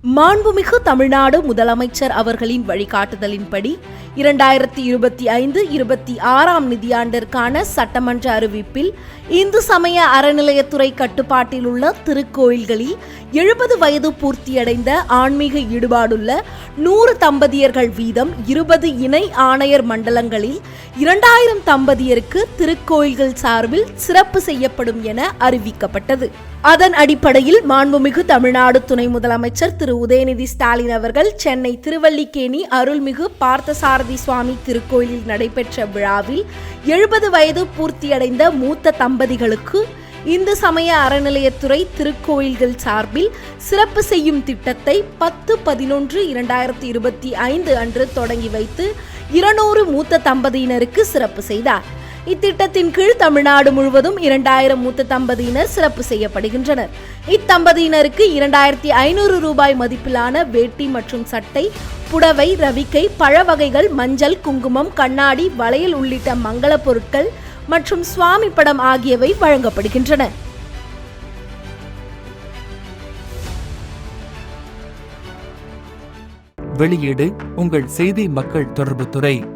மாண்புமிகு தமிழ்நாடு முதலமைச்சர் அவர்களின் வழிகாட்டுதலின்படி 2025-26 நிதியாண்டிற்கான சட்டமன்ற அறிவிப்பில் இந்து சமய அறநிலையத்துறை கட்டுப்பாட்டில் உள்ள திருக்கோயில்களில் 70 வயது பூர்த்தியடைந்த ஆன்மீக ஈடுபாடுள்ள 100 தம்பதியர்கள் வீதம் 20 இணை ஆணையர் மண்டலங்களில் 2000 தம்பதியருக்கு திருக்கோயில்கள் சார்பில் சிறப்பு செய்யப்படும் என அறிவிக்கப்பட்டது. அதன் அடிப்படையில் மாண்புமிகு தமிழ்நாடு துணை முதலமைச்சர் திரு உதயநிதி ஸ்டாலின் அவர்கள் சென்னை திருவல்லிக்கேணி அருள்மிகு பார்த்தசாரதி சுவாமி திருக்கோயிலில் நடைபெற்ற விழாவில் 70 வயது பூர்த்தியடைந்த மூத்த தம்பதிகளுக்கு இந்து சமய அறநிலையத்துறை திருக்கோயில்கள் சார்பில் சிறப்பு செய்யும் திட்டத்தை 10/11/2025 அன்று தொடங்கி வைத்து 200 மூத்த தம்பதியினருக்கு சிறப்பு செய்தார். இத்திட்டத்தின் கீழ் தமிழ்நாடு முழுவதும் 2000 மூத்த தம்பதியினர் சிறப்பு செய்யப்படுகின்றனர். இத்தம்பதியினருக்கு 2500 ரூபாய் மதிப்பிலான வேட்டி மற்றும் சட்டை, புடவை, ரவிக்கை, பழ வகைகள், மஞ்சள், குங்குமம், கண்ணாடி, வளையல் உள்ளிட்ட மங்கள பொருட்கள் மற்றும் சுவாமி படம் ஆகியவை வழங்கப்படுகின்றன. வெளியீடு உங்கள் செய்தி மக்கள் தொடர்புத்துறை.